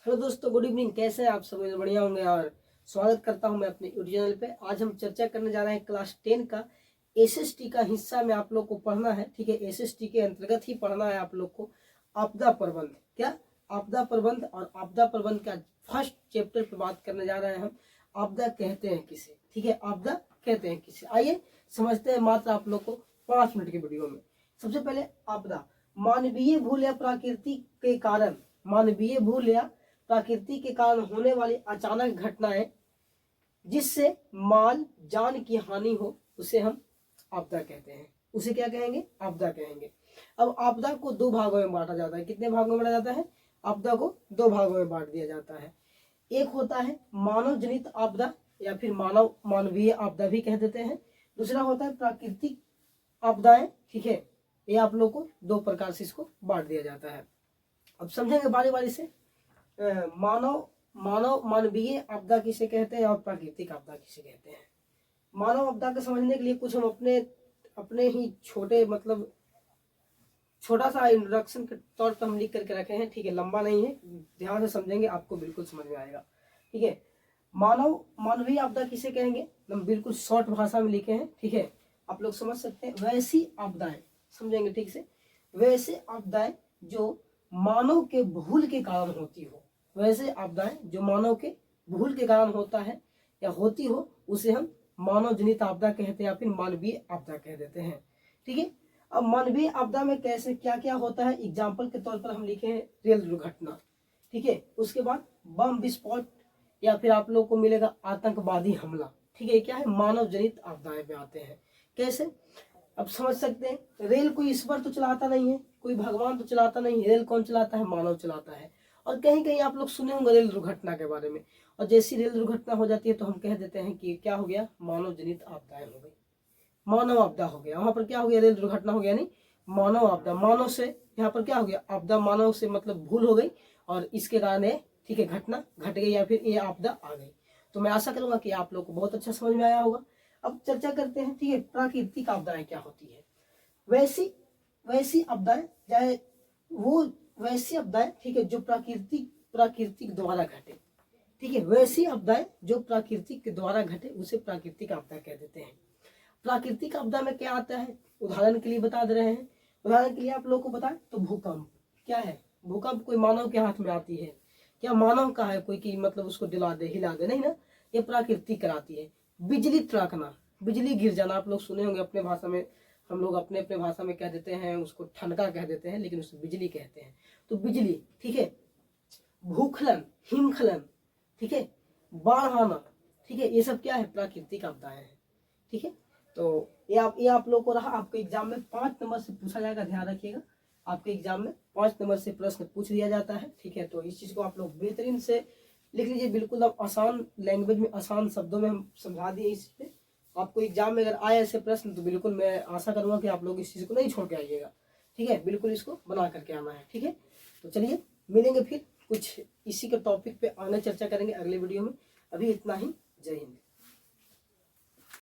Hello दोस्तों, good evening. कैसे हैं आप सब? बढ़िया होंगे और स्वागत करता हूं मैं अपने यूट्यूब चैनल पे। आज हम चर्चा करने जा रहे हैं क्लास 10 का एसएसटी का हिस्सा में आप लोग को पढ़ना है। ठीक है, एसएसटी के अंतर्गत ही पढ़ना है आप लोग को आपदा प्रबंध। क्या आपदा प्रबंध? और आपदा प्रबंध का फर्स्ट चैप्टर पे बात करने जा रहे हैं हम। आपदा कहते हैं किसे? ठीक है, आपदा कहते हैं किसे, आइए समझते हैं मात्र आप लोग को 5 मिनट की वीडियो में। सबसे पहले आपदा मानवीय भूल या प्रकृति के कारण, मानवीय भूल या प्रकृति के कारण होने वाली अचानक घटनाएं जिससे माल जान की हानि हो, उसे हम आपदा कहते हैं। उसे क्या कहेंगे? आपदा कहेंगे। अब आपदा को 2 भागों में बांटा जाता है। कितने भागों में बांटा जाता है? आपदा को 2 भागों में बांट दिया जाता है। एक होता है मानव जनित आपदा या फिर मानवीय आपदा भी कह देते हैं। दूसरा होता है प्राकृतिक आपदाएं। ठीक है, ये आप लोग को 2 प्रकार से इसको बांट दिया जाता है। अब समझेंगे बारी बारी से। मानवीय आपदा किसे कहते हैं और प्राकृतिक आपदा किसे कहते हैं। मानव आपदा को समझने के लिए कुछ हम अपने ही छोटे छोटा सा इंट्रोडक्शन के तौर पर हम लिख करके रखे हैं। ठीक है, लंबा नहीं है, ध्यान से समझेंगे आपको बिल्कुल समझ में आएगा। ठीक है, मानवीय आपदा किसे कहेंगे हम बिल्कुल शॉर्ट भाषा में लिखे हैं। ठीक है, आप लोग समझ सकते हैं। वैसी आपदाएं समझेंगे ठीक से, वैसे आपदाएं जो मानव के भूल के कारण होती हो, वैसे आपदाएं जो मानव के भूल के कारण होता है या होती हो, उसे हम मानव जनित आपदा कहते हैं या फिर मानवीय आपदा कह देते हैं। ठीक है, अब मानवीय आपदा में कैसे क्या क्या होता है, एग्जाम्पल के तौर पर हम लिखे हैं रेल दुर्घटना। ठीक है, उसके बाद बम विस्फोट या फिर आप लोग को मिलेगा आतंकवादी हमला। ठीक है, क्या है? मानव जनित आपदाएं में आते हैं। कैसे? अब समझ सकते हैं। रेल कोई ईश्वर तो चलाता नहीं है, कोई भगवान तो चलाता नहीं है, रेल कौन चलाता है? मानव चलाता है। और कहीं कहीं आप लोग सुने होंगे रेल दुर्घटना के बारे में, और जैसी रेल दुर्घटना हो जाती है तो हम कह देते हैं कि क्या हो गया? मानव जनित आपदाएं हो गई, मानव आपदा हो गया। वहां पर क्या हो गया? रेल दुर्घटना हो गया, नहीं मानव आपदा। मानव से यहाँ पर क्या हो गया? आपदा मानव से मतलब भूल हो गई और इसके कारण ठीक है घटना घट गई या फिर ये आपदा आ गई। तो मैं आशा करूंगा कि आप लोग को बहुत अच्छा समझ में आया होगा। अब चर्चा करते हैं। ठीक है, प्राकृतिक आपदाएं क्या होती है? वैसी वैसी आपदाएं चाहे वो वैसी आपदाएं, ठीक है, जो प्राकृतिक द्वारा घटे। ठीक है, वैसी आपदाएं जो प्राकृतिक के द्वारा घटे उसे प्राकृतिक आपदा कह देते हैं। प्राकृतिक आपदा में क्या आता है, उदाहरण के लिए बता दे रहे हैं। उदाहरण के लिए आप लोग को बताएं तो भूकंप क्या है? भूकंप कोई मानव के हाथ में आती है? क्या मानव का है कोई कि मतलब उसको दिला दे हिला दे? नहीं ना, ये प्राकृतिक कराती है। बिजली तड़कना, बिजली गिर जाना, आप लोग सुने होंगे अपने भाषा में। हम लोग अपने अपने भाषा में कह देते हैं उसको ठनका कह देते हैं, लेकिन उसे बिजली कहते हैं। तो बिजली, ठीक है। भूखलन, हिमखलन, ठीक है, बाढ़ आना, ठीक है, ये सब क्या है? प्राकृतिक आपदाएं हैं। ठीक है, तो ये आप लोग को रहा। आपके एग्जाम में 5 नंबर से पूछा जाएगा, ध्यान रखिएगा। आपके एग्जाम में 5 नंबर से प्रश्न पूछ दिया जाता है। ठीक है, तो इस चीज को आप लोग बेहतरीन से लिख लीजिए। बिल्कुल आप आसान लैंग्वेज में, आसान शब्दों में हम समझा दिए इस पे। आपको एग्जाम में अगर आए ऐसे प्रश्न तो बिल्कुल मैं आशा करूंगा कि आप लोग इस चीज को नहीं छोड़ के आइएगा। ठीक है, बिल्कुल इसको बना करके आना है। ठीक है, तो चलिए मिलेंगे फिर कुछ इसी के टॉपिक पे आगे चर्चा करेंगे अगले वीडियो में। अभी इतना ही, जय हिंद।